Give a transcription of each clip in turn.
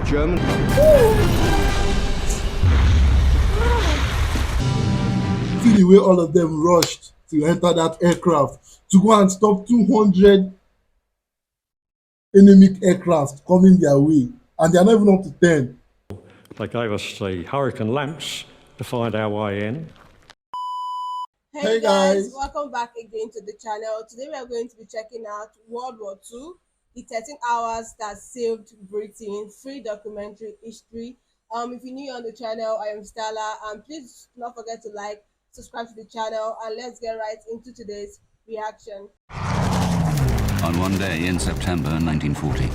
German. See the way all of them rushed to enter that aircraft to go and stop 200 enemy aircraft coming their way, and they are not even up to 10. They gave us the hurricane lamps to find our way in. Hey guys, welcome back again to the channel. Today we are going to be checking out World War II, the 13 hours that saved Britain, free documentary history. If you're new on the channel, I am Stella, and please do not forget to like, subscribe to the channel, and let's get right into today's reaction. On one day in September 1940,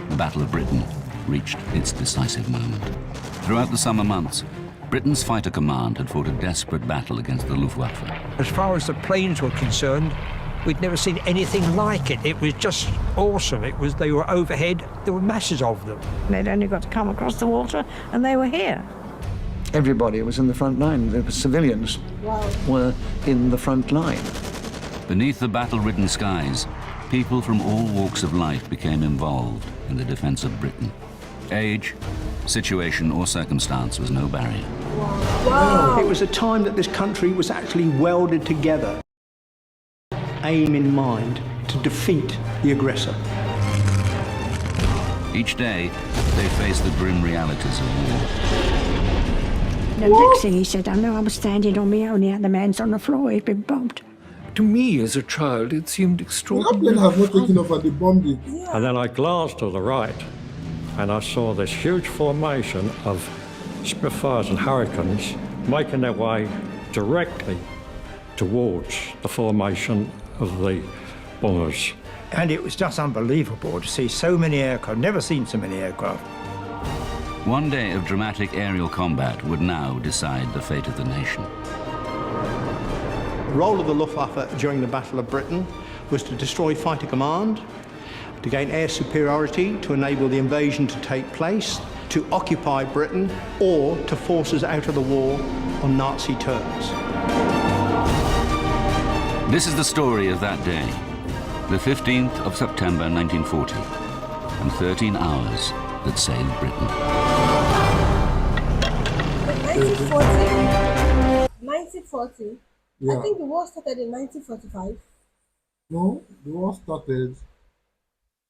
the Battle of Britain reached its decisive moment. Throughout the summer months, Britain's fighter command had fought a desperate battle against the Luftwaffe. As far as the planes were concerned, we'd never seen anything like it. It was just awesome. They were overhead, there were masses of them. They'd only got to come across the water and they were here. Everybody was in the front line. The civilians were in the front line. Beneath the battle-ridden skies, people from all walks of life became involved in the defense of Britain. Age, situation or circumstance was no barrier. It was a time that this country was actually welded together, aim in mind, to defeat the aggressor. Each day, they faced the grim realities of war. The next thing he said, I know I was standing on my own, the other man's on the floor, he'd been bombed. To me, as a child, it seemed extraordinary. The airplane has not taken off at the bombing. And then I glanced to the right and I saw this huge formation of Spitfires and Hurricanes making their way directly towards the formation of the bombers. And it was just unbelievable to see so many aircraft. Never seen so many aircraft. One day of dramatic aerial combat would now decide the fate of the nation. The role of the Luftwaffe during the Battle of Britain was to destroy fighter command, to gain air superiority to enable the invasion to take place, to occupy Britain, or to force us out of the war on Nazi terms. This is the story of that day, the 15th of September 1940, and 13 hours that saved Britain. 1940? Yeah. I think the war started in 1945. No, the war started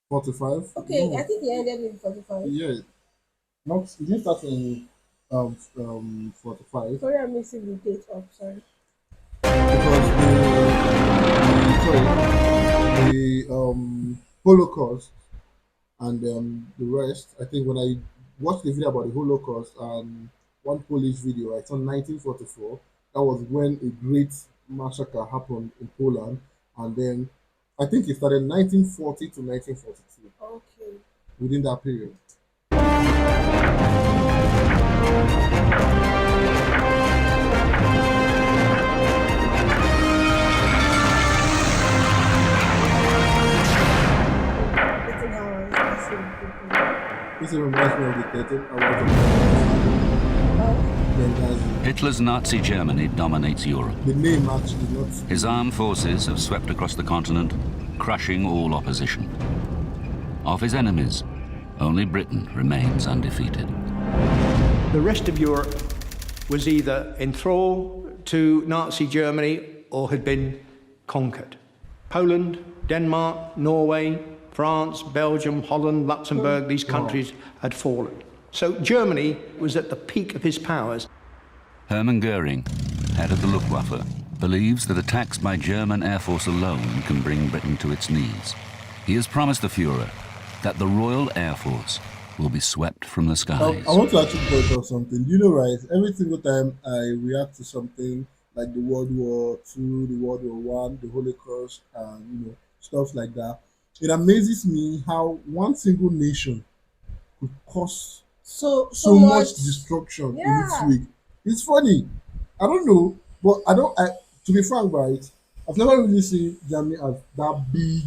45. Okay, no. I think it ended in 45. Yeah, not it didn't start in 45 Sorry, I'm mixing the date up, sorry. because the Holocaust and the rest. I think when I watched the video about the Holocaust and one Polish video, I saw 1944. That was when a great massacre happened in Poland, and then I think it started 1940 to 1942. Okay. Within that period. This reminds me of the 13 hours of Hitler's Nazi Germany dominates Europe. the name actually not. His armed forces have swept across the continent, crushing all opposition. Of his enemies, only Britain remains undefeated. The rest of Europe was either enthralled to Nazi Germany or had been conquered. Poland, Denmark, Norway, France, Belgium, Holland, Luxembourg, these countries had fallen. So Germany was at the peak of his powers. Hermann Goering, head of the Luftwaffe, believes that attacks by German Air Force alone can bring Britain to its knees. He has promised the Führer that the Royal Air Force will be swept from the skies. I want to actually point out something. You know, right? Every single time I react to something like the World War II, the World War I, the Holocaust, and stuff like that, it amazes me how one single nation could cause so much destruction in its wake. It's funny. I don't know, but to be frank, right, I've never really seen Germany as that big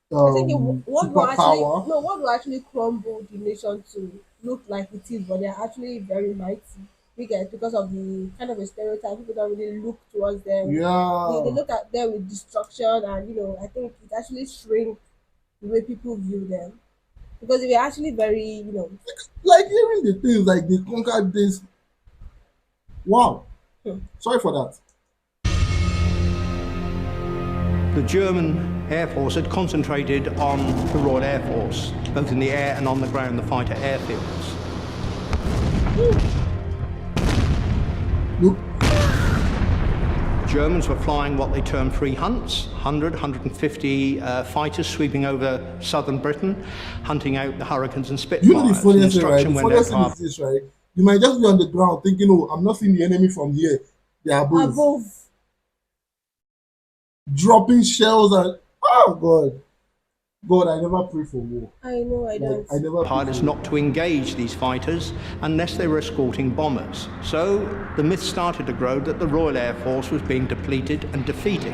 I think what superpower. will actually crumble the nation to look like it is, but they're actually very mighty. Because of the kind of a stereotype, people don't really look towards them. Yeah. They look at them with destruction, and I think it actually shrink the way people view them. Because they were actually very, you know. Like hearing the things like they conquered this. Wow. Sorry for that. The German Air Force had concentrated on the Royal Air Force, both in the air and on the ground, the fighter airfields. Look. Germans were flying what they termed free hunts, 100, 150 fighters sweeping over southern Britain, hunting out the Hurricanes and Spitfires. You know the funniest thing, right? The Instruction went funniest thing out. is this, right? You might just be on the ground thinking, oh, I'm not seeing the enemy from here. They are above. Dropping shells and, oh, God. God, I never pray for war. I know, I don't. I never Pilots not to engage these fighters unless they were escorting bombers. So the myth started to grow that the Royal Air Force was being depleted and defeated.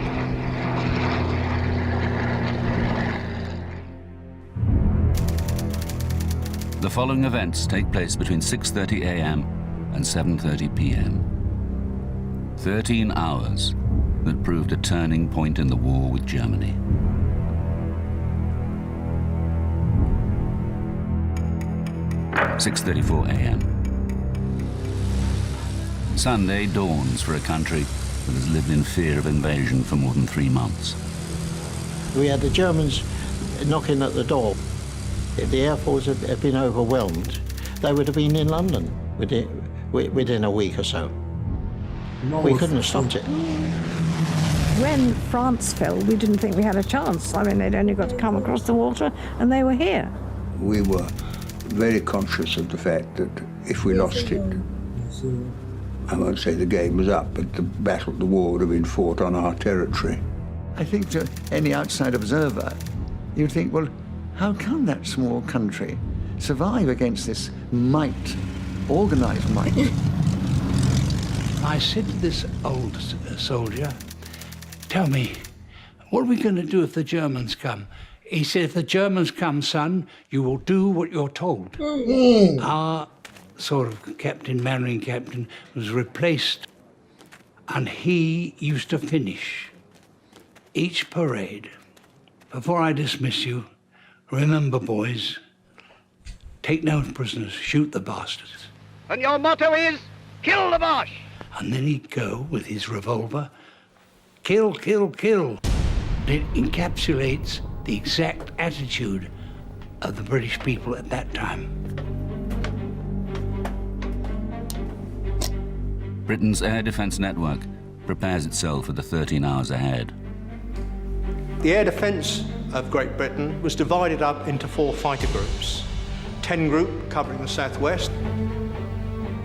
The following events take place between 6:30 a.m. and 7:30 p.m. 13 hours that proved a turning point in the war with Germany. (6:34 a.m.) Sunday dawns for a country that has lived in fear of invasion for more than 3 months. We had the Germans knocking at the door. If the Air Force had been overwhelmed, they would have been in London within a week or so. We couldn't have stopped it. When France fell, we didn't think we had a chance. I mean, they'd only got to come across the water and they were here. We were very conscious of the fact that if we lost it, I won't say the game was up, but the war would have been fought on our territory. I think to any outside observer, you'd think, well, how can that small country survive against this might, organized might? I said to this old soldier, tell me, what are we going to do if the Germans come? He said, if the Germans come, son, you will do what you're told. Our sort of captain, marine captain, was replaced, and he used to finish each parade. Before I dismiss you, remember, boys, take no prisoners, shoot the bastards. And your motto is, kill the Boche! And then he'd go with his revolver, kill, kill, kill. It encapsulates the exact attitude of the British people at that time. Britain's air defence network prepares itself for the 13 hours ahead. The air defence of Great Britain was divided up into 4 fighter groups. 10 group covering the southwest,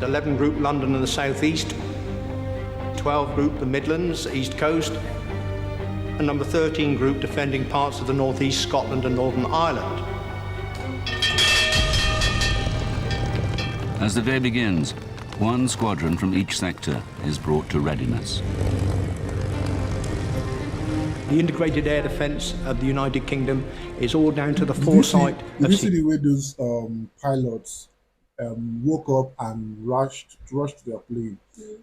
11 group London and the southeast, 12 group the Midlands, east coast, and number 13 group defending parts of the northeast Scotland and Northern Ireland. As the day begins, 1 squadron from each sector is brought to readiness. The integrated air defence of the United Kingdom is all down to the foresight Did of... you see the way those pilots woke up and rushed to their plane?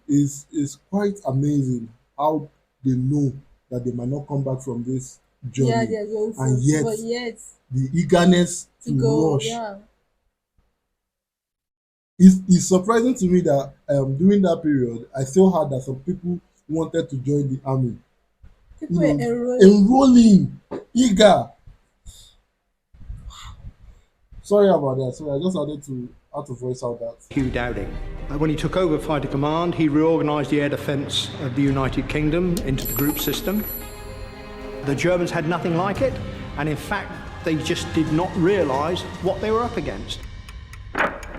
It's quite amazing how they know that they might not come back from this journey. Yeah, they're going to, and yet, but yet the eagerness to go, rush. yeah. It's surprising to me that during that period, I still heard that some people wanted to join the army. People were enrolling, eager. Sorry about that. So I just had to voice out that. Hugh Dowding. When he took over fighter command, he reorganised the air defence of the United Kingdom into the group system. The Germans had nothing like it, and in fact, they just did not realise what they were up against.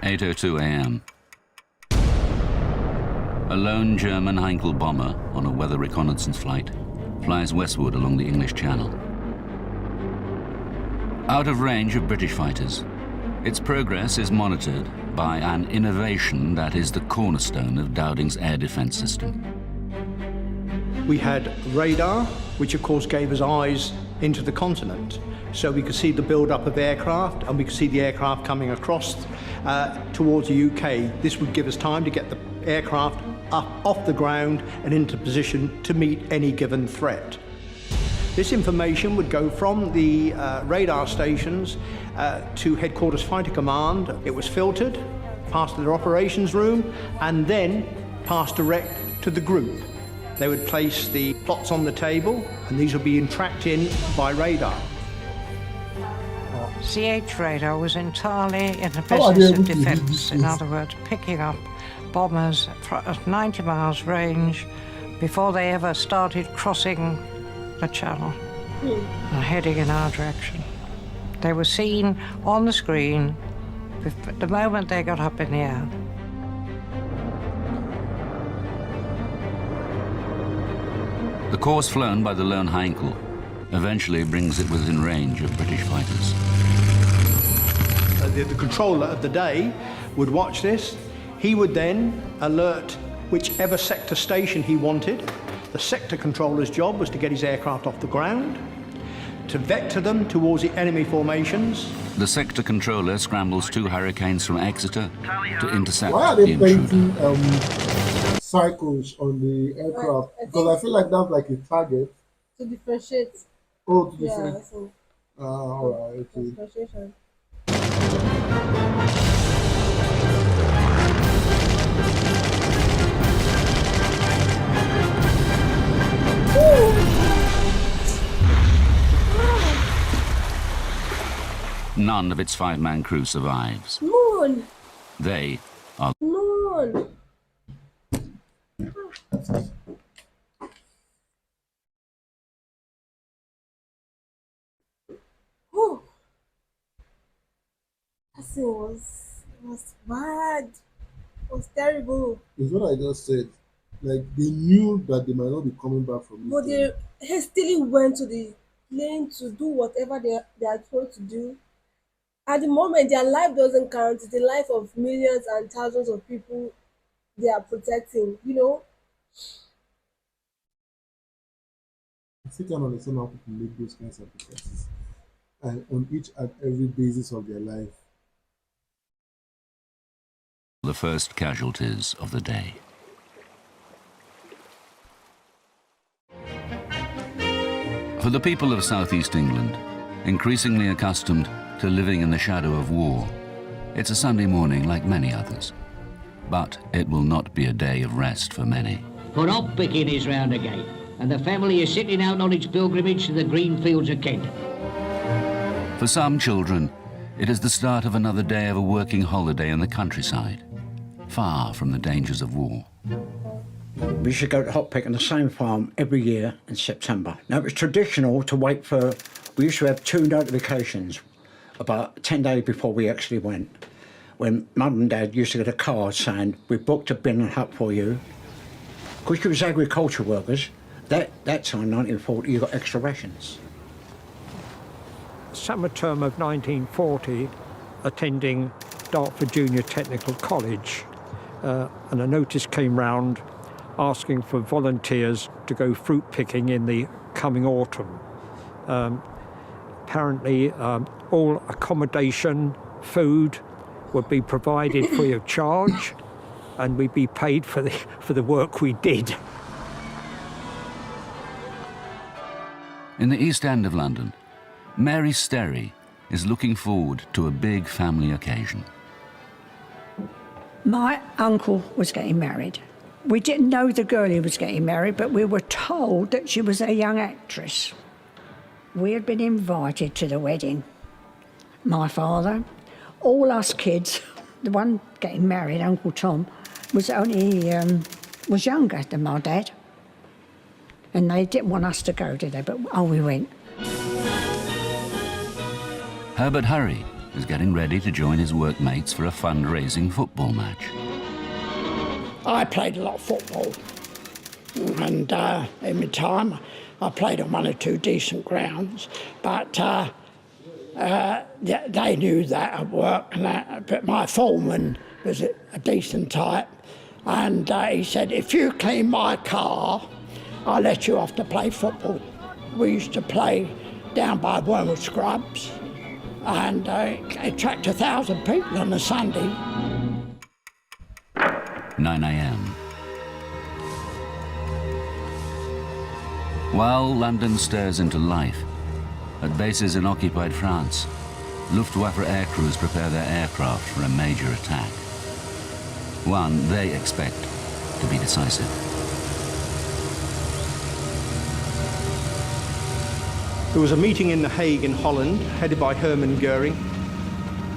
8:02 a.m. A lone German Heinkel bomber on a weather reconnaissance flight flies westward along the English Channel. Out of range of British fighters, its progress is monitored by an innovation that is the cornerstone of Dowding's air defence system. We had radar, which of course gave us eyes into the continent, so we could see the build-up of aircraft, and we could see the aircraft coming across towards the UK. This would give us time to get the aircraft up off the ground and into position to meet any given threat. This information would go from the radar stations to Headquarters Fighter Command. It was filtered, passed to their operations room, and then passed direct to the group. They would place the plots on the table, and these would be tracked in by radar. CH radar was entirely in the business of defence. In other words, picking up bombers at 90 miles range before they ever started crossing the channel and heading in our direction. They were seen on the screen the moment they got up in the air. The course flown by the lone Heinkel eventually brings it within range of British fighters. The controller of the day would watch this. He would then alert whichever sector station he wanted. The sector controller's job was to get his aircraft off the ground, to vector them towards the enemy formations. The sector controller scrambles 2 Hurricanes from Exeter to intercept Why are the they intruder. painting cycles on the aircraft? Because I feel like that's like a target. To differentiate. Oh, to Yeah, different. I think. Alright, okay. Differentiation. None of its 5-man crew survives. Moon! They are Moon! Oh, that scene was bad. It was terrible. It's what I just said. Like, they knew that they might not be coming back from But this. they hastily went to the plane to do whatever they are told to do. At the moment, their life doesn't count. It's the life of millions and thousands of people they are protecting, you know? I still can't understand how people make those kinds of sacrifices. And on each and every basis of their life. the first casualties of the day. For the people of southeast England, increasingly accustomed to living in the shadow of war, it's a Sunday morning like many others. But it will not be a day of rest for many. Crop picking is round again, and the family is setting out on its pilgrimage to the green fields of Kent. For some children, it is the start of another day of a working holiday in the countryside, far from the dangers of war. We used to go to hot pick on the same farm every year in September. Now, it was traditional to wait for... We used to have 2 notifications about 10 days before we actually went, when Mum and Dad used to get a card saying, "We booked a bin and hut for you." Because you was agriculture workers, that time, 1940, you got extra rations. Summer term of 1940, attending Dartford Junior Technical College, and a notice came round asking for volunteers to go fruit picking in the coming autumn. Apparently, all accommodation, food would be provided free of charge, and we'd be paid for the work we did. In the East End of London, Mary Sterry is looking forward to a big family occasion. My uncle was getting married. We didn't know the girl he was getting married, but we were told that she was a young actress. We had been invited to the wedding. My father, all us kids, the one getting married, Uncle Tom, was younger than my dad. And they didn't want us to go, did they? But, we went. Herbert Hurry is getting ready to join his workmates for a fundraising football match. I played a lot of football, and in my time I played on 1 or 2 decent grounds, but they knew that at work, and but my foreman was a decent type, and he said, "If you clean my car, I'll let you off to play football." We used to play down by Wormwood Scrubs, and it attracted 1,000 people on a Sunday. 9 a.m. While London stirs into life, at bases in occupied France, Luftwaffe aircrews prepare their aircraft for a major attack. One they expect to be decisive. There was a meeting in The Hague in Holland, headed by Hermann Goering.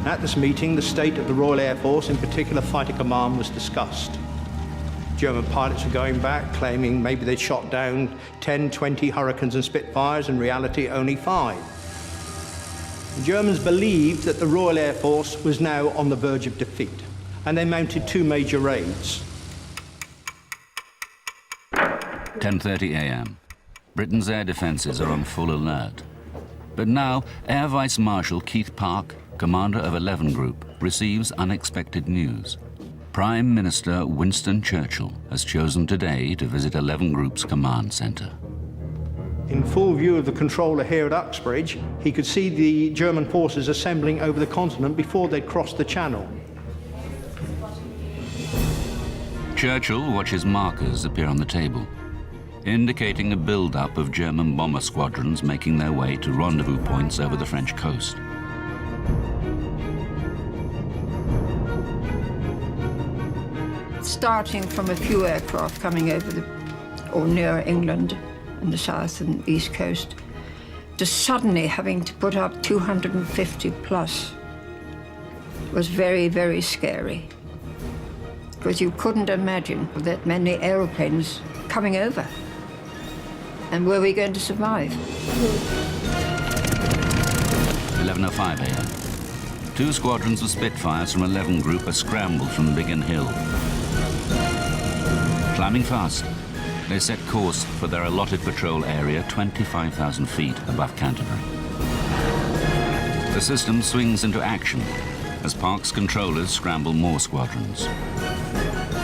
At this meeting, the state of the Royal Air Force, in particular Fighter Command, was discussed. German pilots were going back, claiming maybe they'd shot down 10, 20 Hurricanes and Spitfires, in reality only 5. The Germans believed that the Royal Air Force was now on the verge of defeat, and they mounted 2 major raids. 10:30 a.m. Britain's air defences are on full alert. But now, Air Vice Marshal Keith Park, commander of 11 Group, receives unexpected news. Prime Minister Winston Churchill has chosen today to visit 11 Group's command centre. In full view of the controller here at Uxbridge, he could see the German forces assembling over the continent before they'd crossed the Channel. Churchill watches markers appear on the table, indicating a build-up of German bomber squadrons making their way to rendezvous points over the French coast. Starting from a few aircraft coming over or near England and the south and east coast, to suddenly having to put up 250 plus was very, very scary. Because you couldn't imagine that many aeroplanes coming over. And were we going to survive? 11:05 a.m. 2 squadrons of Spitfires from 11 Group are scrambled from Biggin Hill. Climbing fast, they set course for their allotted patrol area 25,000 feet above Canterbury. The system swings into action as Park's controllers scramble more squadrons.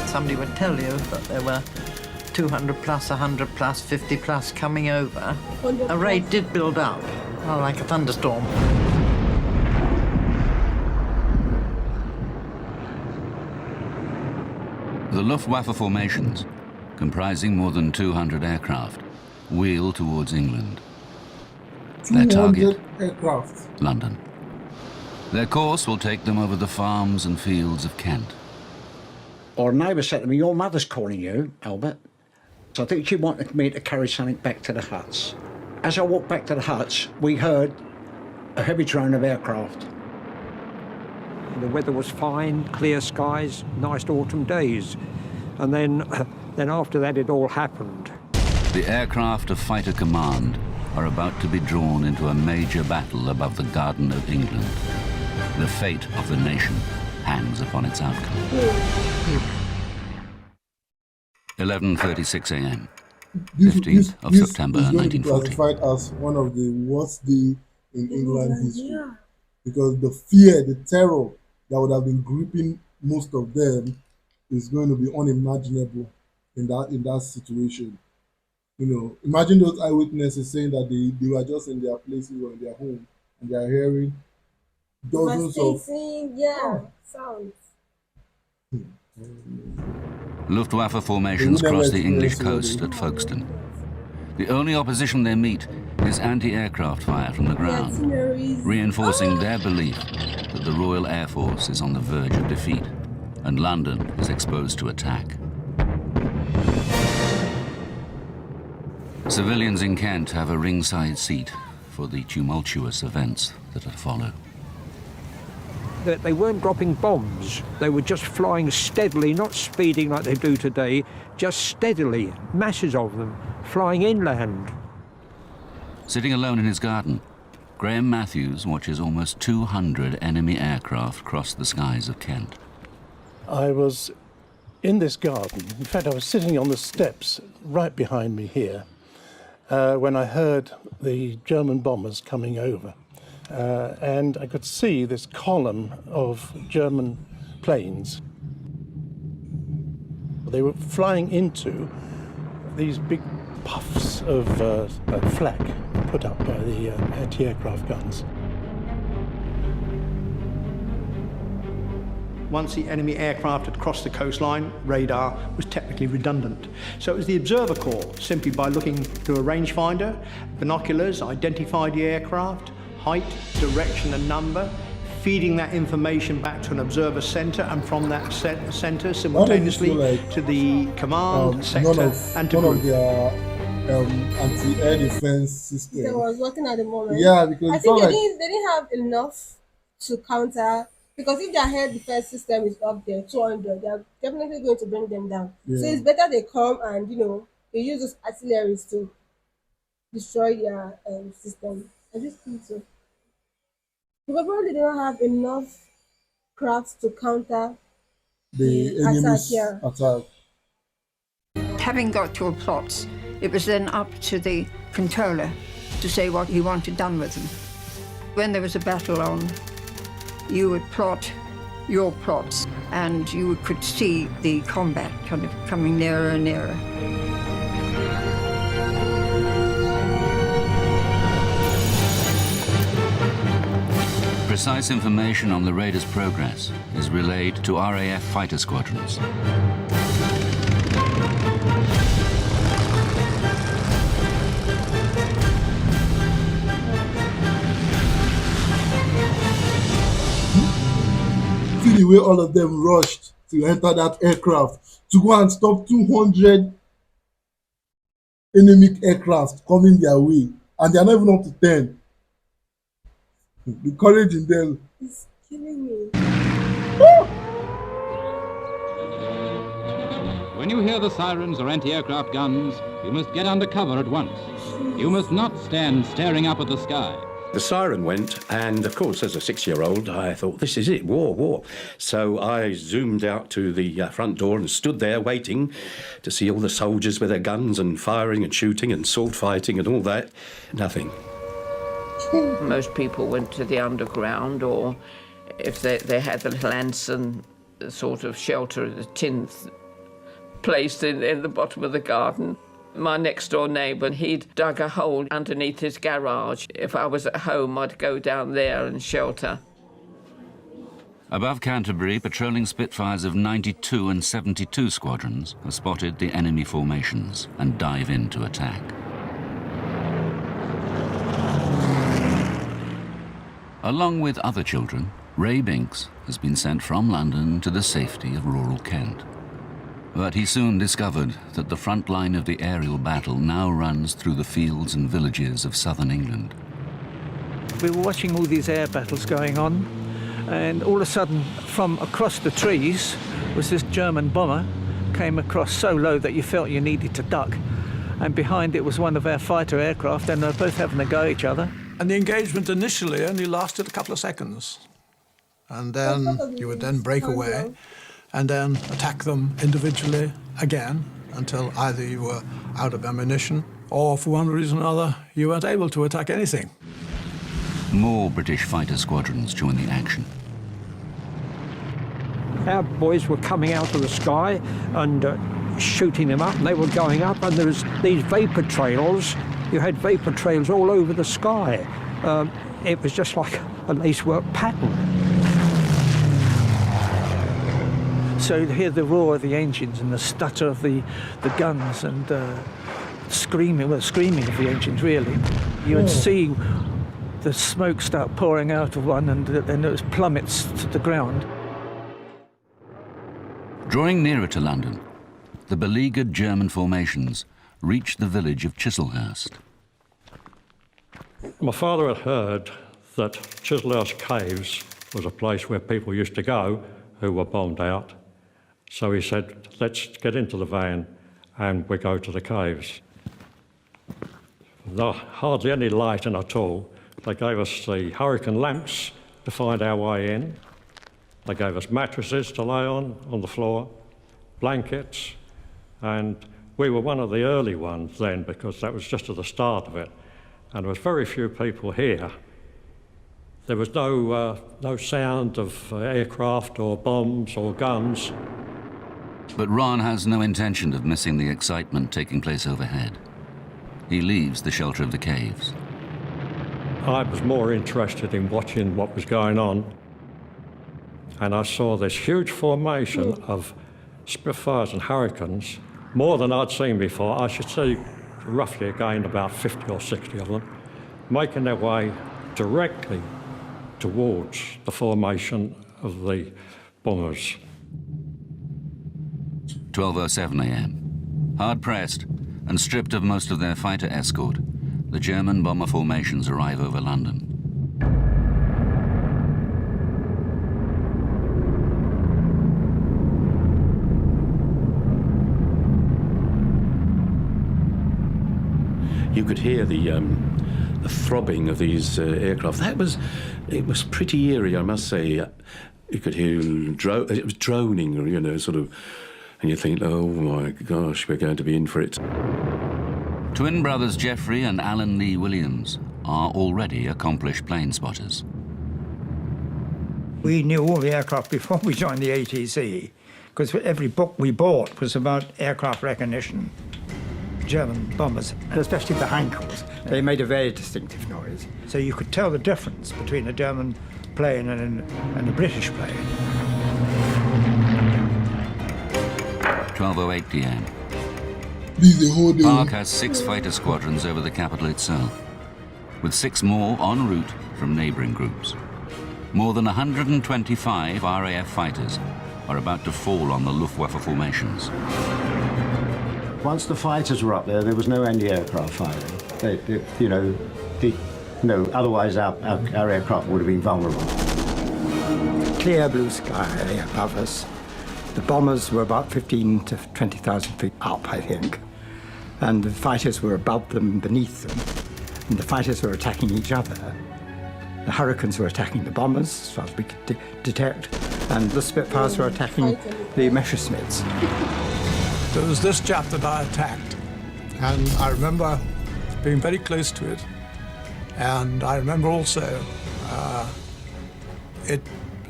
Somebody would tell you that there were 200 plus, 100 plus, 50 plus coming over. A raid did build up, like a thunderstorm. The Luftwaffe formations, comprising more than 200 aircraft, wheel towards England. Their target, aircraft. London. Their course will take them over the farms and fields of Kent. Our neighbour said to me, "Your mother's calling you, Albert." So I think she wanted me to carry something back to the huts. As I walked back to the huts, we heard a heavy drone of aircraft. The weather was fine, clear skies, nice autumn days. And then after that, it all happened. The aircraft of Fighter Command are about to be drawn into a major battle above the Garden of England. The fate of the nation hangs upon its outcome. 11:36 a.m., 15th of September, is going to be 1940. classified as one of the worst days in England history, because the fear, the terror that would have been gripping most of them is going to be unimaginable in that situation. You know, imagine those eyewitnesses saying that they were just in their places or in their home and they are hearing dozens of sounds. Luftwaffe formations cross the English coast at Folkestone. The only opposition they meet is anti-aircraft fire from the ground, reinforcing their belief that the Royal Air Force is on the verge of defeat and London is exposed to attack. Civilians in Kent have a ringside seat for the tumultuous events that would follow. They weren't dropping bombs. They were just flying steadily, not speeding like they do today, just steadily, masses of them, flying inland. Sitting alone in his garden, Graham Matthews watches almost 200 enemy aircraft cross the skies of Kent. I was in this garden. In fact, I was sitting on the steps right behind me here when I heard the German bombers coming over. And I could see this column of German planes. They were flying into these big puffs of flak put up by the anti-aircraft guns. once the enemy aircraft had crossed the coastline, radar was technically redundant. So it was the observer corps, simply by looking through a rangefinder, binoculars, identified the aircraft, height, direction and number, feeding that information back to an observer centre, and from that centre simultaneously to the command sector and to none of their anti-air defense system. That was working at the moment. Yeah, because I think they didn't have enough to counter, because if their air defense system is up there, 200, they are definitely going to bring them down. Yeah. So it's better they come and, they use those artilleries to destroy their system. I just think so. Because probably they don't have enough crafts to counter the enemy's attack. Having got to a plot, it was then up to the controller to say what he wanted done with them. When there was a battle on, you would plot your plots and you could see the combat kind of coming nearer and nearer. Precise information on the raiders' progress is relayed to RAF fighter squadrons. See the way all of them rushed to enter that aircraft to go and stop 200 enemy aircraft coming their way, and they are not even up to 10. The courage in them. It's killing me. When you hear the sirens or anti-aircraft guns, you must get under cover at once. You must not stand staring up at the sky. The siren went, and of course, as a 6-year-old, I thought, this is it, war, war. So I zoomed out to the front door and stood there waiting to see all the soldiers with their guns and firing and shooting and sword fighting and all that. Nothing. Most people went to the underground, or if they had the little Anson sort of shelter, the tin placed in the bottom of the garden. My next door neighbour, he'd dug a hole underneath his garage. If I was at home, I'd go down there and shelter. Above Canterbury, patrolling Spitfires of 92 and 72 squadrons have spotted the enemy formations and dive in to attack. Along with other children, Ray Binks has been sent from London to the safety of rural Kent. But he soon discovered that the front line of the aerial battle now runs through the fields and villages of southern England. We were watching all these air battles going on, and all of a sudden, from across the trees, was this German bomber, came across so low that you felt you needed to duck. And behind it was one of our fighter aircraft, and they were both having a go at each other. And the engagement initially only lasted a couple of seconds. And then you would then break away and then attack them individually again until either you were out of ammunition or, for one reason or another, you weren't able to attack anything. More British fighter squadrons join the action. Our boys were coming out of the sky and shooting them up, and they were going up, and there was these vapour trails. You had vapour trails all over the sky. It was just like a lacework pattern. So you'd hear the roar of the engines and the stutter of the guns and screaming of the engines, really. You would see the smoke start pouring out of one, and then it was plummets to the ground. Drawing nearer to London, the beleaguered German formations reached the village of Chislehurst. My father had heard that Chislehurst Caves was a place where people used to go who were bombed out. So he said, let's get into the van and we go to the caves. Hardly any lighting at all. They gave us the hurricane lamps to find our way in. They gave us mattresses to lay on the floor, blankets, and we were one of the early ones then because that was just at the start of it. And there was very few people here. There was no sound of aircraft or bombs or guns. But Ron has no intention of missing the excitement taking place overhead. He leaves the shelter of the caves. I was more interested in watching what was going on. and I saw this huge formation of Spitfires and Hurricanes, more than I'd seen before. I should say roughly again about 50 or 60 of them, making their way directly towards the formation of the bombers. 12:07 a.m. Hard pressed and stripped of most of their fighter escort, the German bomber formations arrive over London. You could hear the throbbing of these aircraft. It was pretty eerie, I must say. You could hear it was droning, you know, sort of, and you think, oh my gosh, we're going to be in for it. Twin brothers Geoffrey and Alan Lee Williams are already accomplished plane spotters. We knew all the aircraft before we joined the ATC, because every book we bought was about aircraft recognition. German bombers, and especially the Heinkels, they made a very distinctive noise. So you could tell the difference between a German plane and a British plane. 12:08 p.m. Park has 6 fighter squadrons over the capital itself, with 6 more en route from neighbouring groups. More than 125 RAF fighters are about to fall on the Luftwaffe formations. Once the fighters were up there was no anti-aircraft firing. Otherwise our aircraft would have been vulnerable. Clear blue sky above us. The bombers were about 15 to 20,000 feet up, I think. And the fighters were above them, beneath them. And the fighters were attacking each other. The Hurricanes were attacking the bombers, as far as we could detect. And the Spitfires were attacking the Messerschmitts. There was this Jap that I attacked, and I remember being very close to it. And I remember also it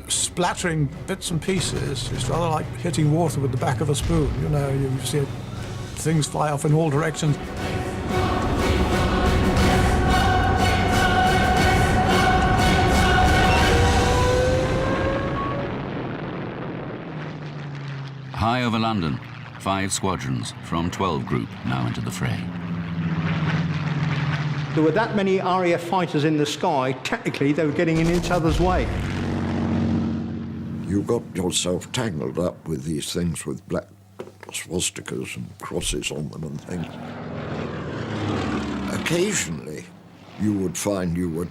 splattering bits and pieces. It's rather like hitting water with the back of a spoon. You know, you see things fly off in all directions. High over London, 5 squadrons from 12 Group now into the fray. There were that many RAF fighters in the sky, technically they were getting in each other's way. You got yourself tangled up with these things with black swastikas and crosses on them and things. Occasionally, you would find you were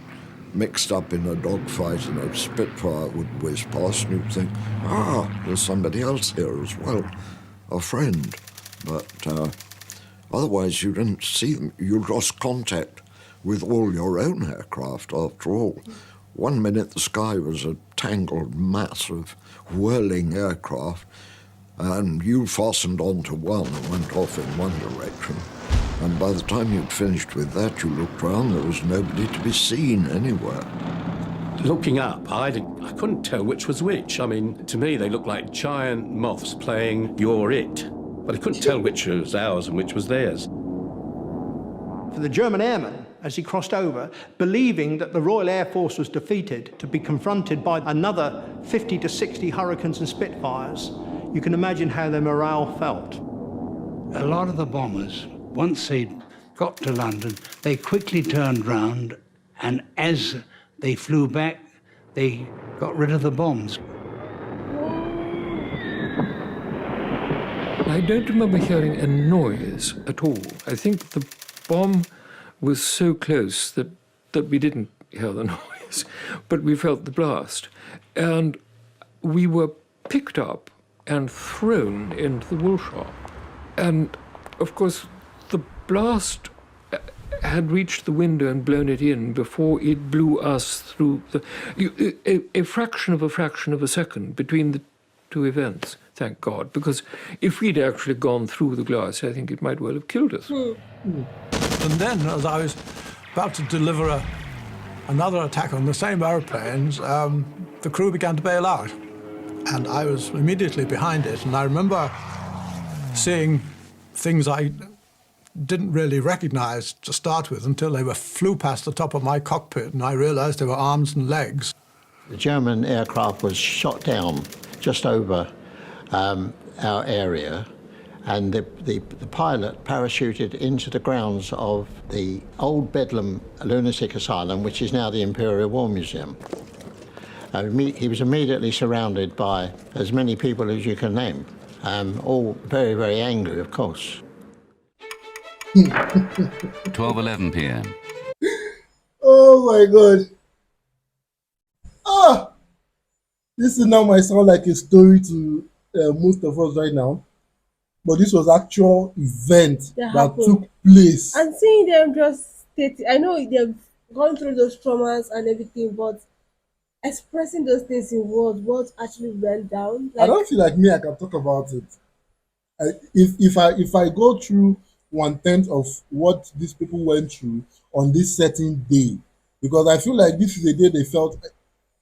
mixed up in a dogfight and a Spitfire would whiz past and you'd think, there's somebody else here as well, a friend. But otherwise you didn't see them. You lost contact with all your own aircraft after all. One minute the sky was a tangled mass of whirling aircraft and you fastened onto one and went off in one direction. And by the time you'd finished with that, you looked round, there was nobody to be seen anywhere. Looking up, I couldn't tell which was which. I mean, to me, they looked like giant moths playing You're It. But I couldn't tell which was ours and which was theirs. For the German airman, as he crossed over, believing that the Royal Air Force was defeated, to be confronted by another 50 to 60 Hurricanes and Spitfires, you can imagine how their morale felt. A lot of the bombers, once they got to London, they quickly turned round, and as they flew back, they got rid of the bombs. I don't remember hearing a noise at all. I think the bomb was so close that we didn't hear the noise, but we felt the blast. And we were picked up and thrown into the wool shop. And, of course, the blast had reached the window and blown it in before it blew us through a fraction of a second between the two events, thank God, because if we'd actually gone through the glass, I think it might well have killed us. And then, as I was about to deliver another attack on the same airplanes, the crew began to bail out. And I was immediately behind it, and I remember seeing things I didn't really recognize to start with until they flew past the top of my cockpit, and I realized they were arms and legs. The German aircraft was shot down just over our area, and the pilot parachuted into the grounds of the old Bedlam lunatic asylum, which is now the Imperial War Museum. He was immediately surrounded by as many people as you can name, all very, very angry, of course. 12:11 p.m. Oh my God. Ah! This is now might sound like a story to most of us right now, but this was actual event that took place. And seeing them just state, I know they've gone through those traumas and everything, but expressing those things in words, what actually went down. I don't feel like me, I can talk about it. If I go through 1/10 of what these people went through on this certain day, because I feel like this is a day they felt,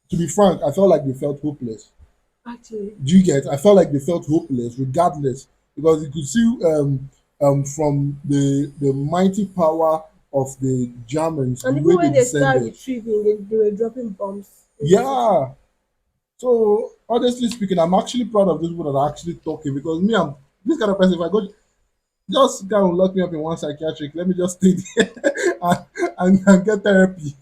to be frank, I felt like they felt hopeless. Actually. Do you get? I felt like they felt hopeless regardless, because you could see from the mighty power of the Germans, And the even way when they they started descended. retrieving, they were dropping bombs. Yeah. So honestly speaking, I'm actually proud of those people that are actually talking, because me, I'm this kind of person. If I go, just kind of lock me up in one psychiatric, let me just stay there and get therapy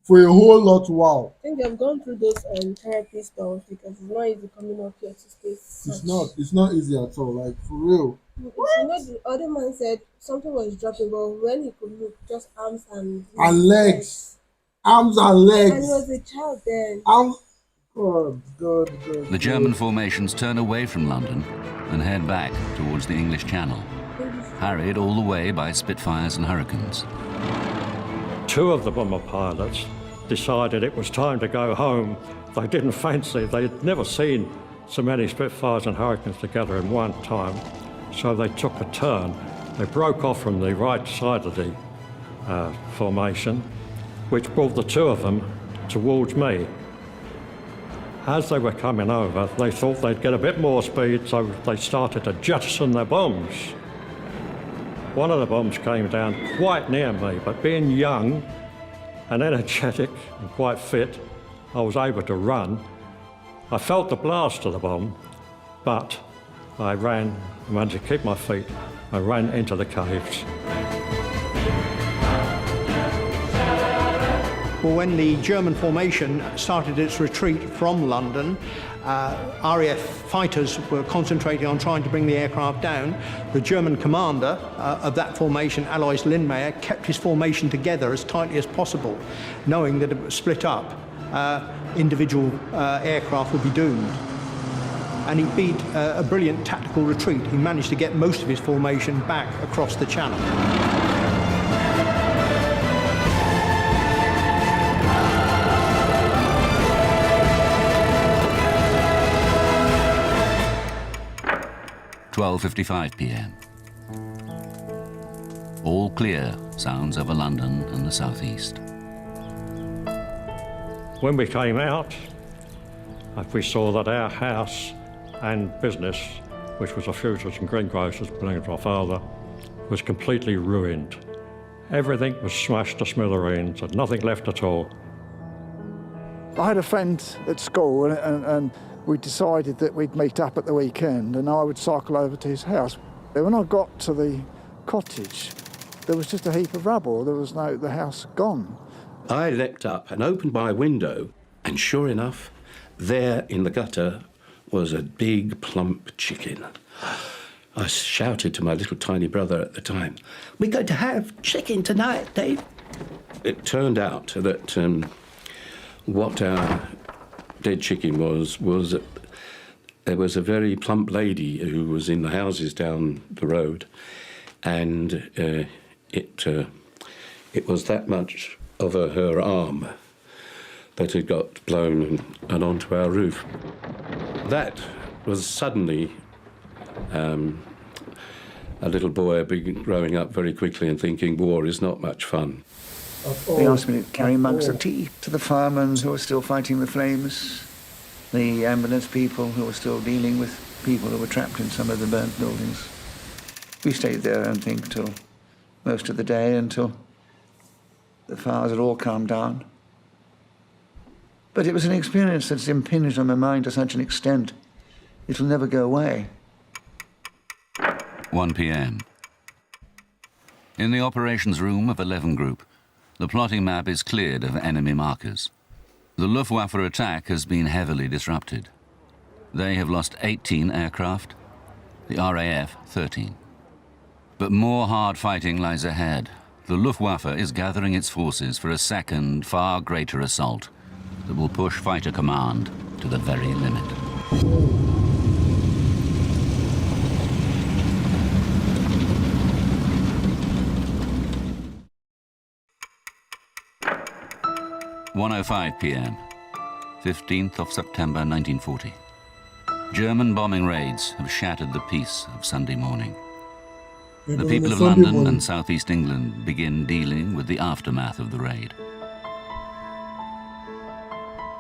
for a whole lot while. I think they've gone through those therapy stuff because it's not easy coming up here to stay. It's not easy at all, like for real. You know, the other man said something was dropping, but when he could look, just arms and Legs. Arms and legs. And he was a child then. God. The German formations turn away from London and head back towards the English Channel, harried all the way by Spitfires and Hurricanes. 2 of the bomber pilots decided it was time to go home. They didn't fancy, they'd never seen so many Spitfires and Hurricanes together in one time, so they took a turn. They broke off from the right side of the formation, which brought the 2 of them towards me. As they were coming over, they thought they'd get a bit more speed, so they started to jettison their bombs. One of the bombs came down quite near me, but being young and energetic and quite fit, I was able to run. I felt the blast of the bomb, but I managed to keep my feet. I ran into the caves. Well, when the German formation started its retreat from London, RAF fighters were concentrating on trying to bring the aircraft down. The German commander of that formation, Alois Lindmayr, kept his formation together as tightly as possible, knowing that if it was split up, individual aircraft would be doomed. And he beat a brilliant tactical retreat. He managed to get most of his formation back across the channel. 12:55 p.m. All clear sounds over London and the southeast. When we came out, we saw that our house and business, which was a fruiterer's and greengrocer's belonging to my father, was completely ruined. Everything was smashed to smithereens and nothing left at all. I had a friend at school and we decided that we'd meet up at the weekend and I would cycle over to his house. When I got to the cottage, there was just a heap of rubble. There was the house gone. I leapt up and opened my window, and sure enough, there in the gutter was a big plump chicken. I shouted to my little tiny brother at the time, "We're going to have chicken tonight, Dave." It turned out that what our dead chicken was that there was a very plump lady who was in the houses down the road, and it was that much of her arm that had got blown and onto our roof. That was suddenly a little boy growing up very quickly and thinking war is not much fun. They asked me to carry mugs of tea to the firemen who were still fighting the flames, the ambulance people who were still dealing with people who were trapped in some of the burnt buildings. We stayed there, I think, till most of the day, until the fires had all calmed down. But it was an experience that's impinged on my mind to such an extent, it'll never go away. 1 p.m. In the operations room of 11 Group, the plotting map is cleared of enemy markers. The Luftwaffe attack has been heavily disrupted. They have lost 18 aircraft, the RAF 13. But more hard fighting lies ahead. The Luftwaffe is gathering its forces for a second, far greater assault that will push fighter command to the very limit. (1:05 p.m., 15th of September 1940). German bombing raids have shattered the peace of Sunday morning. The people of London and southeast England begin dealing with the aftermath of the raid.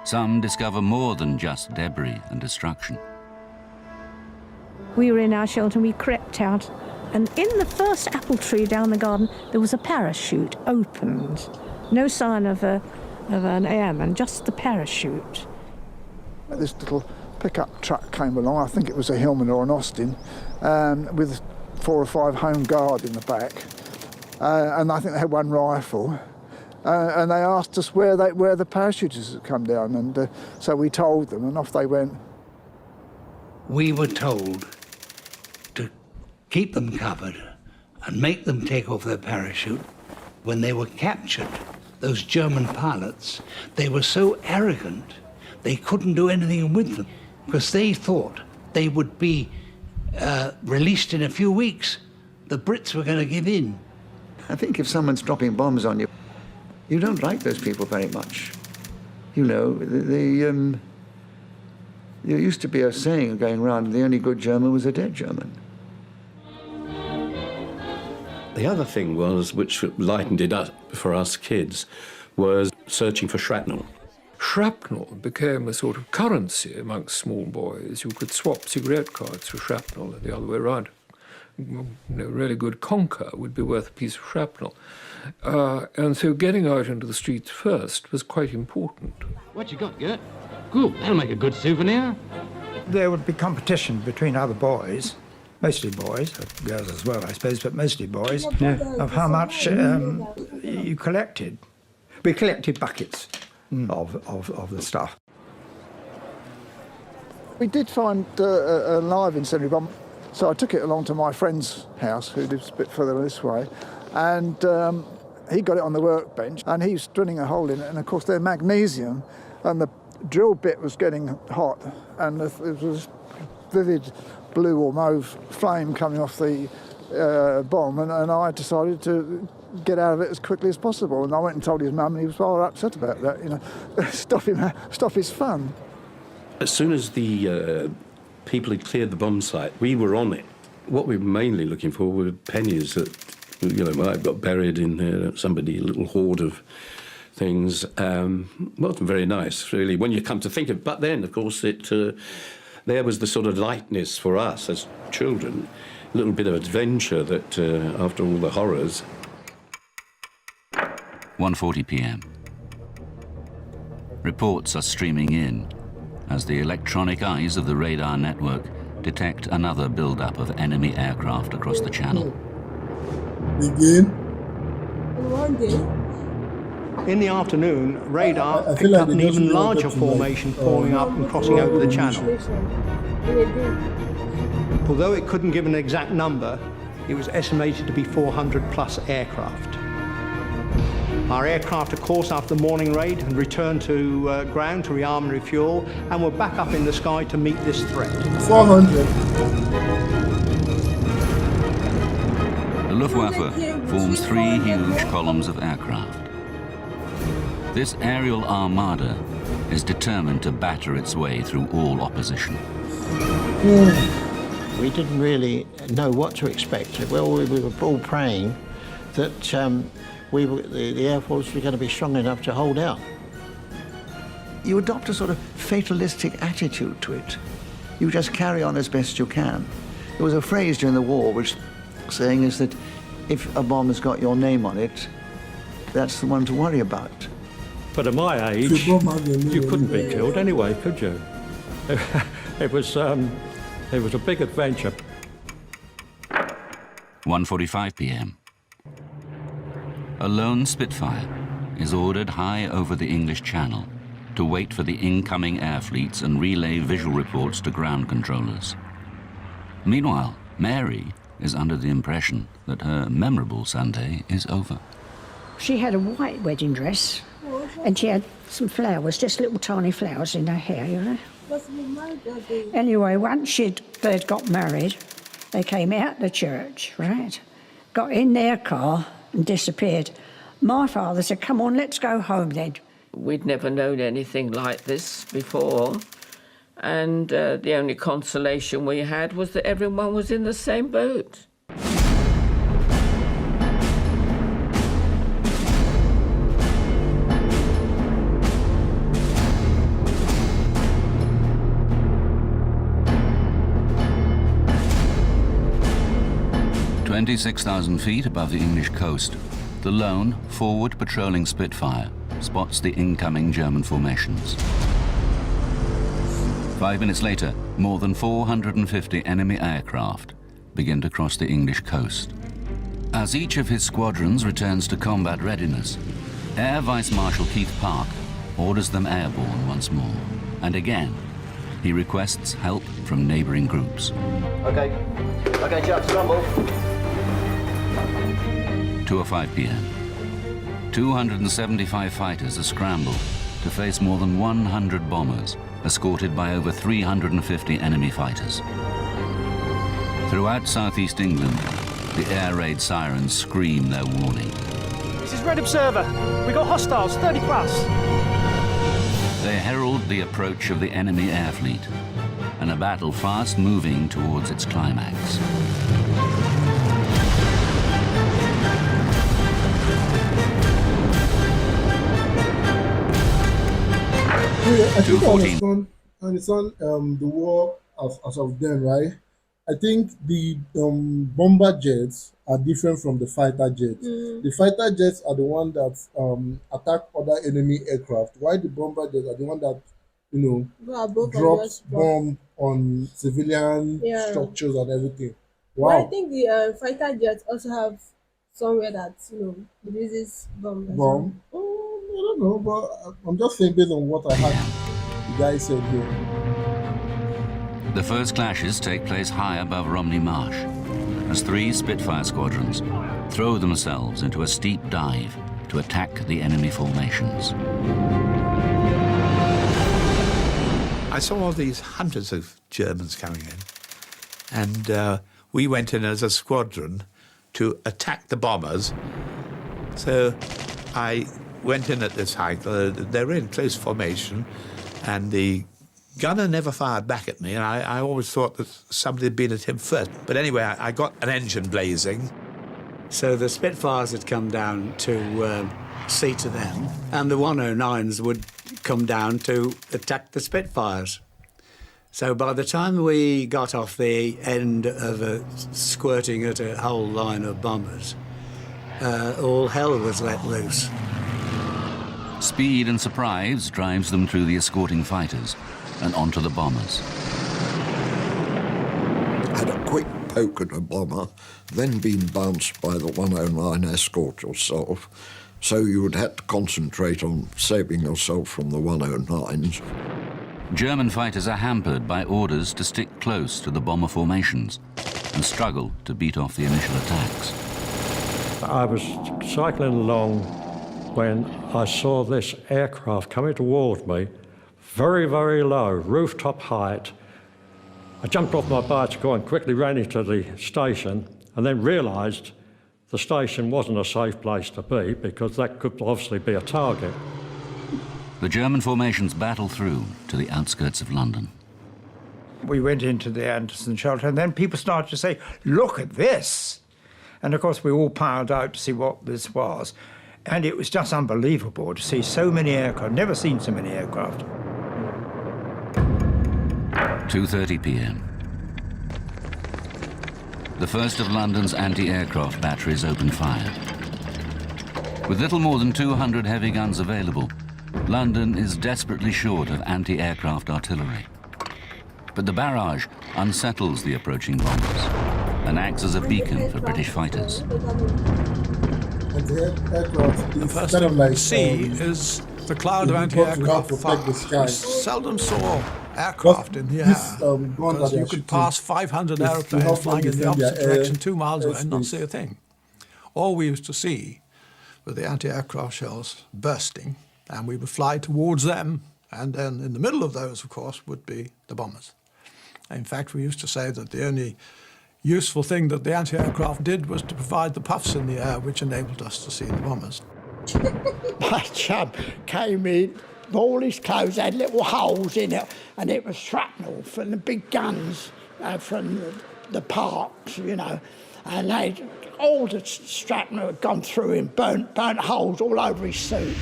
Some discover more than just debris and destruction. We were in our shelter and we crept out, and in the first apple tree down the garden there was a parachute opened. No sign of an airman, just the parachute. This little pickup truck came along, I think it was a Hillman or an Austin, with 4 or 5 Home Guard in the back, and I think they had 1 rifle, and they asked us where the parachutists had come down, and so we told them, and off they went. We were told to keep them covered and make them take off their parachute. When they were captured, those German pilots, they were so arrogant they couldn't do anything with them because they thought they would be released in a few weeks. The Brits were going to give in. I think if someone's dropping bombs on you, you don't like those people very much. You know, there used to be a saying going around, the only good German was a dead German. The other thing was, which lightened it up for us kids, was searching for shrapnel. Shrapnel became a sort of currency amongst small boys. You could swap cigarette cards for shrapnel and the other way around. You know, a really good conker would be worth a piece of shrapnel. And so getting out into the streets first was quite important. What you got, Gert? Good, that'll make a good souvenir. There would be competition between other boys, mostly boys, girls as well, I suppose, but mostly boys, of how much you collected. We collected buckets of the stuff. We did find a live incendiary bomb, so I took it along to my friend's house, who lives a bit further this way, and he got it on the workbench, and he was drilling a hole in it, and of course they're magnesium, and the drill bit was getting hot, and it was vivid blue or mauve flame coming off the bomb, and I decided to get out of it as quickly as possible. And I went and told his mum, and he was rather upset about that. You know, stop his fun. As soon as the people had cleared the bomb site, we were on it. What we were mainly looking for were pennies that, you know, might have got buried in there. A little hoard of things. Wasn't very nice, really, when you come to think of it. But then, of course, there was the sort of lightness for us as children, a little bit of adventure that, after all the horrors. 1:40 p.m. Reports are streaming in as the electronic eyes of the radar network detect another build-up of enemy aircraft across the channel. Begin. In one day. In the afternoon, radar picked up an even larger formation forming up and crossing over the channel. Although it couldn't give an exact number, it was estimated to be 400 plus aircraft. Our aircraft, of course, after the morning raid, had returned to ground to rearm and refuel, and were back up in the sky to meet this threat. 400. The Luftwaffe forms 3 huge columns of aircraft. This aerial armada is determined to batter its way through all opposition. We didn't really know what to expect. Well, we were all praying that the Air Force was going to be strong enough to hold out. You adopt a sort of fatalistic attitude to it. You just carry on as best you can. There was a phrase during the war which saying is that if a bomb has got your name on it, that's the one to worry about. But at my age, you couldn't be killed anyway, could you? It was a big adventure. 1:45 p.m. A lone Spitfire is ordered high over the English Channel to wait for the incoming air fleets and relay visual reports to ground controllers. Meanwhile, Mary is under the impression that her memorable Sunday is over. She had a white wedding dress and she had some flowers, just little tiny flowers in her hair, you know. Anyway, once they'd got married, they came out the church, right? Got in their car and disappeared. My father said, come on, let's go home then. We'd never known anything like this before. And the only consolation we had was that everyone was in the same boat. "26,000 feet above the English coast, the lone, forward patrolling Spitfire spots the incoming German formations. 5 minutes later, more than 450 enemy aircraft begin to cross the English coast. As each of his squadrons returns to combat readiness, Air Vice Marshal Keith Park orders them airborne once more. And again, he requests help from neighboring groups. Okay, chaps, scramble. 2:05 p.m. 275 fighters are scrambled to face more than 100 bombers, escorted by over 350 enemy fighters. Throughout southeast England, the air raid sirens scream their warning. This is Red Observer. We got hostiles, 30 plus. They herald the approach of the enemy air fleet, and a battle fast moving towards its climax. I think I understand the war as of then, right? I think the bomber jets are different from the fighter jets. The fighter jets are the one that attack other enemy aircraft, while the bomber jets are the one that, drops bomb on civilian structures and everything. Wow. Well, I think the fighter jets also have somewhere that releases bomb. Bomb? I don't know, but I'm just saying based on what I heard the guy said here. The first clashes take place high above Romney Marsh, as 3 Spitfire squadrons throw themselves into a steep dive to attack the enemy formations. I saw all these hundreds of Germans coming in, and we went in as a squadron to attack the bombers. So I went in at this height. They were in close formation, and the gunner never fired back at me, and I always thought that somebody had been at him first. But anyway, I got an engine blazing. So the Spitfires had come down to see to them, and the 109s would come down to attack the Spitfires. So by the time we got off the end of squirting at a whole line of bombers, all hell was let loose. Speed and surprise drives them through the escorting fighters and onto the bombers. Had a quick poke at a bomber, then been bounced by the 109 escort yourself, so you would have to concentrate on saving yourself from the 109s. German fighters are hampered by orders to stick close to the bomber formations and struggle to beat off the initial attacks. I was cycling along when I saw this aircraft coming towards me, very, very low, rooftop height. I jumped off my bicycle and quickly ran into the station, and then realised the station wasn't a safe place to be, because that could obviously be a target. The German formations battle through to the outskirts of London. We went into the Anderson shelter, and then people started to say, look at this. And of course, we all piled out to see what this was. And it was just unbelievable to see so many aircraft. Never seen so many aircraft. 2:30 p.m. The first of London's anti-aircraft batteries opened fire. With little more than 200 heavy guns available, London is desperately short of anti-aircraft artillery. But the barrage unsettles the approaching bombers and acts as a beacon for British fighters. And the aircraft is First kind of thing like we see is the cloud of anti-aircraft fire. We seldom saw aircraft in the air because you could pass 500 aeroplanes flying in the opposite direction 2 miles away and not see a thing. All we used to see were the anti-aircraft shells bursting, and we would fly towards them, and then in the middle of those, of course, would be the bombers. In fact, we used to say that the only useful thing that the anti-aircraft did was to provide the puffs in the air, which enabled us to see the bombers. My chum came in, all his clothes had little holes in it, and it was shrapnel from the big guns from the parks, you know, and all the shrapnel had gone through him, burnt holes all over his suit.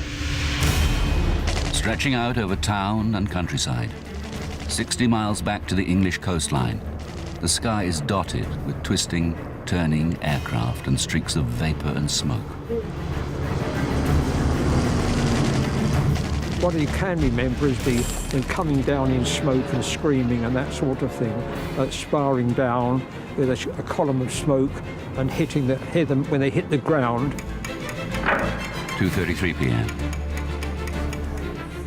Stretching out over town and countryside, 60 miles back to the English coastline, the sky is dotted with twisting, turning aircraft and streaks of vapor and smoke. What you can remember is them coming down in smoke and screaming and that sort of thing, sparring down with a column of smoke and hit them when they hit the ground. 2:33 p.m.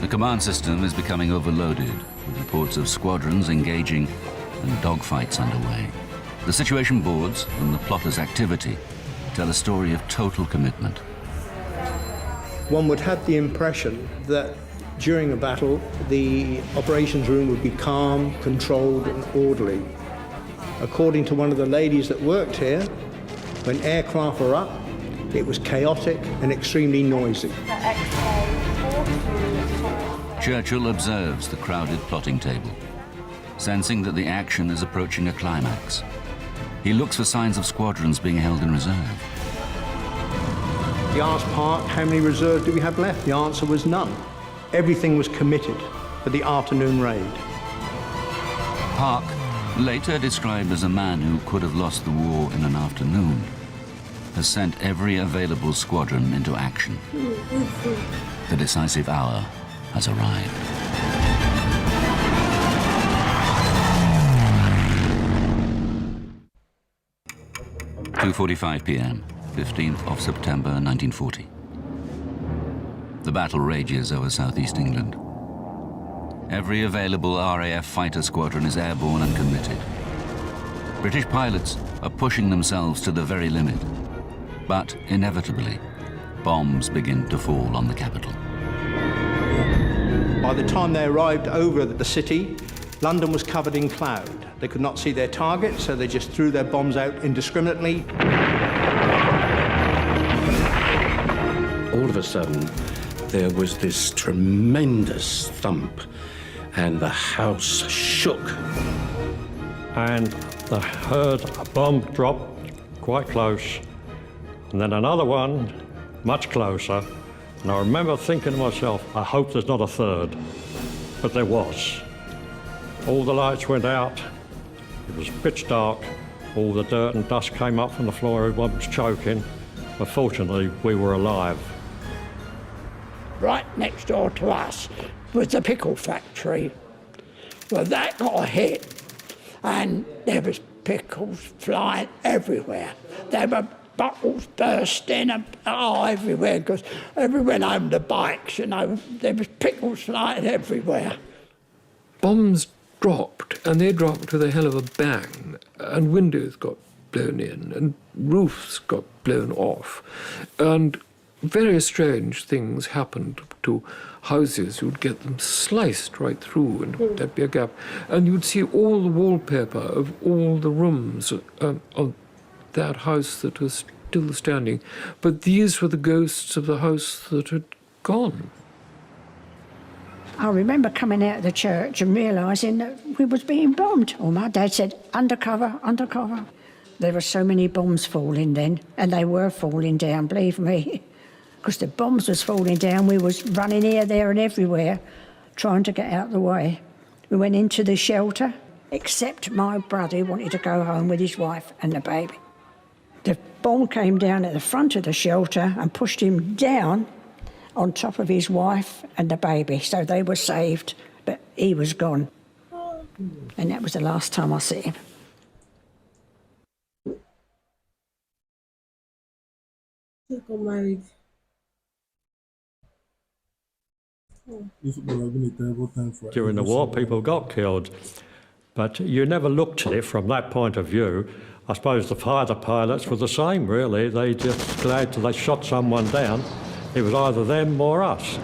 The command system is becoming overloaded, with reports of squadrons engaging and dogfights underway. The situation boards and the plotters' activity tell a story of total commitment. One would have the impression that during a battle, the operations room would be calm, controlled and orderly. According to one of the ladies that worked here, when aircraft were up, it was chaotic and extremely noisy. Churchill observes the crowded plotting table, sensing that the action is approaching a climax. He looks for signs of squadrons being held in reserve. He asked Park, how many reserves do we have left? The answer was none. Everything was committed for the afternoon raid. Park, later described as a man who could have lost the war in an afternoon, has sent every available squadron into action. The decisive hour has arrived. – 2:45 p.m., 15th of September 1940. The battle rages over southeast England. Every available RAF fighter squadron is airborne and committed. British pilots are pushing themselves to the very limit. But inevitably, bombs begin to fall on the capital. By the time they arrived over the city, London was covered in cloud. They could not see their target, so they just threw their bombs out indiscriminately. All of a sudden, there was this tremendous thump, and the house shook. And I heard a bomb drop quite close, and then another one much closer. And I remember thinking to myself, I hope there's not a third. But there was. All the lights went out. It was pitch dark. All the dirt and dust came up from the floor. Everyone was choking. But fortunately, we were alive. Right next door to us was the pickle factory. Well, that got hit, and there was pickles flying everywhere. There were bottles bursting everywhere, because everyone owned the bikes, you know. There was pickles flying everywhere. Bombs dropped, and they dropped with a hell of a bang, and windows got blown in, and roofs got blown off, and very strange things happened to houses. You'd get them sliced right through, and there'd be a gap, and you'd see all the wallpaper of all the rooms of that house that was still standing. But these were the ghosts of the house that had gone. I remember coming out of the church and realising that we was being bombed. Or my dad said, undercover, undercover. There were so many bombs falling then, and they were falling down, believe me. Because the bombs was falling down, we was running here, there and everywhere, trying to get out of the way. We went into the shelter, except my brother who wanted to go home with his wife and the baby. The bomb came down at the front of the shelter and pushed him down, on top of his wife and the baby. So they were saved, but he was gone. And that was the last time I saw him. He got married. This would have been a terrible time for During the war, people got killed, but you never looked at it from that point of view. I suppose the fighter pilots were the same, really. They just glad they shot someone down. It was either them or us.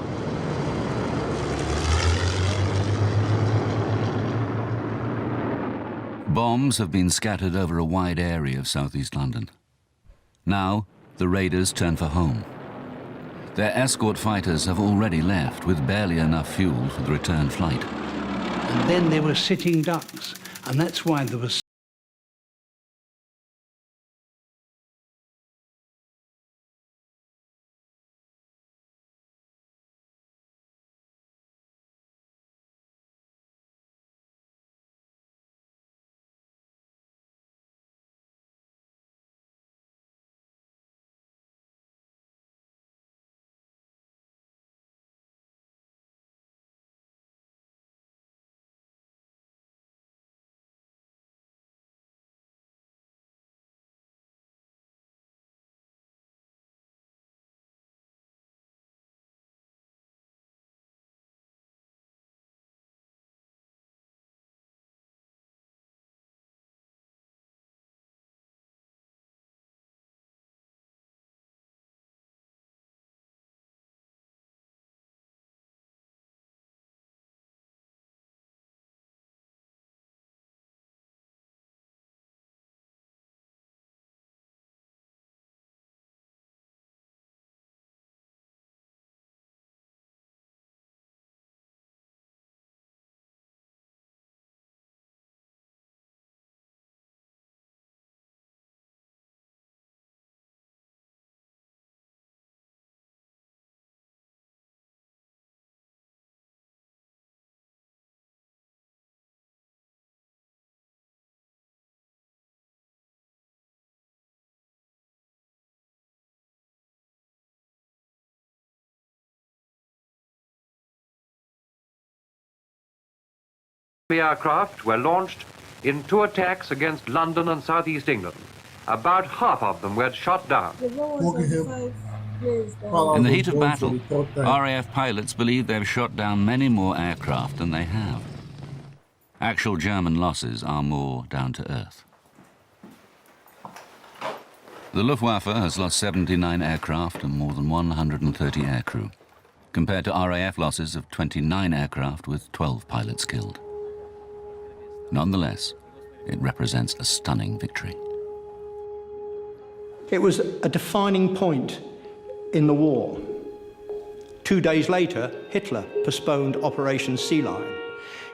Bombs have been scattered over a wide area of southeast London. Now, the raiders turn for home. Their escort fighters have already left with barely enough fuel for the return flight. And then there were sitting ducks, and that's why there was The aircraft were launched in 2 attacks against London and southeast England. About half of them were shot down. In the heat of battle, RAF pilots believe they've shot down many more aircraft than they have. Actual German losses are more down to earth. The Luftwaffe has lost 79 aircraft and more than 130 aircrew, compared to RAF losses of 29 aircraft with 12 pilots killed. Nonetheless, it represents a stunning victory. It was a defining point in the war. 2 days later, Hitler postponed Operation Sea Lion.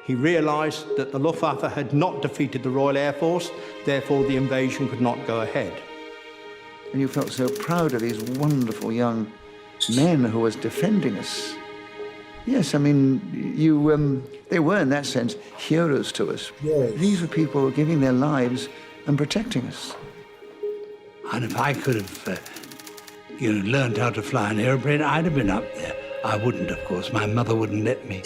He realised that the Luftwaffe had not defeated the Royal Air Force, therefore the invasion could not go ahead. And you felt so proud of these wonderful young men who was defending us. Yes, I mean, they were, in that sense, heroes to us. Yes. These were people giving their lives and protecting us. And if I could have, learned how to fly an airplane, I'd have been up there. I wouldn't, of course. My mother wouldn't let me.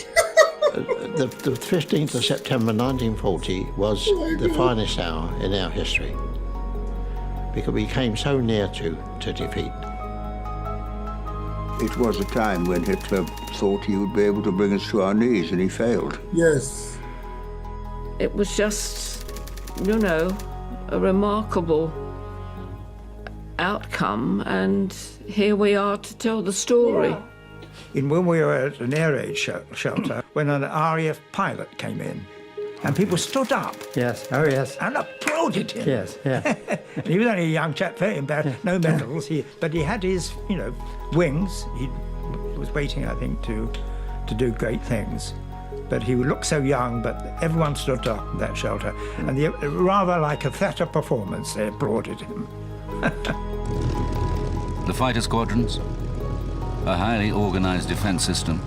The 15th of September 1940 was the finest hour in our history, because we came so near to defeat. It was a time when Hitler thought he would be able to bring us to our knees, and he failed. Yes. It was just, a remarkable outcome, and here we are to tell the story. Yeah. When we were at an air raid shelter, when an RAF pilot came in, and people stood up. Yes, oh yes. And applauded him. Yes, yeah. He was only a young chap, very embarrassed, no medals, but he had his, wings. He was waiting, I think, to do great things. But he looked so young, but everyone stood up in that shelter. And rather like a theatre performance, they applauded him. The fighter squadrons, a highly organised defence system,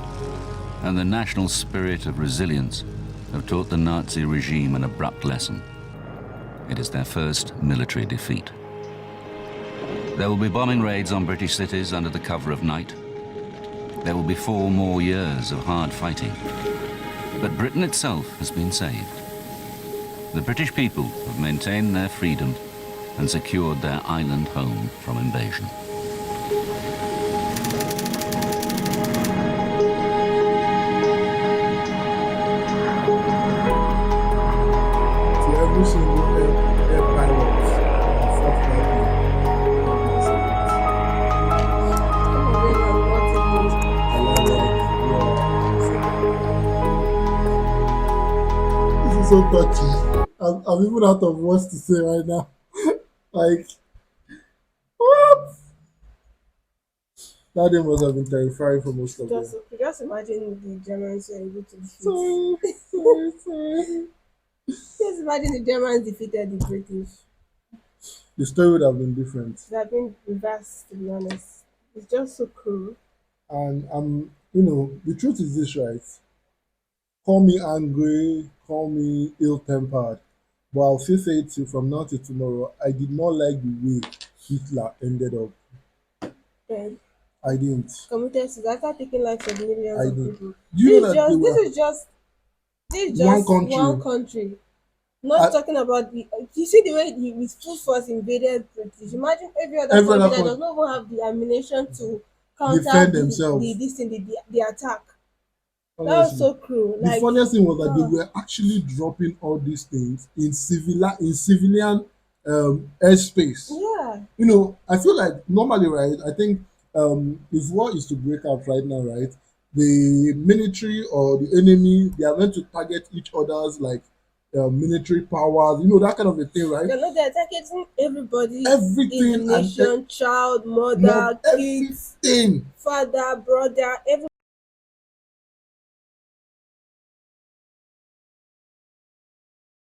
and the national spirit of resilience have taught the Nazi regime an abrupt lesson. It is their first military defeat. There will be bombing raids on British cities under the cover of night. There will be 4 more years of hard fighting. But Britain itself has been saved. The British people have maintained their freedom and secured their island home from invasion. To every single air pilot who fought that day, this is so touchy. I'm even out of words to say right now. Like, what? That day must have been terrifying for most of them. Just imagine the Germans were able to defeat. Sorry. Just imagine the Germans defeated the British. The story would have been different. It would have been reversed, to be honest. It's just so cruel. And you know, the truth is this, right? Call me angry, call me ill-tempered, but I'll still say it to you from now to tomorrow, I did not like the way Hitler ended up. Dead. I didn't. Committed suicide after taking lives of millions I of didn't. people. You know that This is just one country. Not talking about the. You see the way he with full force invaded British. Imagine every other country that does not even have the ammunition to counter the attack. Honestly, that was so cruel. The funniest thing was that they were actually dropping all these things in civilian airspace. Yeah. You know, I feel like normally, right? I think if war is to break out right now, right? The military or the enemy, they are meant to target each other's like military powers, you know, that kind of a thing, right? They're targeting everybody. Everything in the nation, child, mother, kids, everything. father, brother, every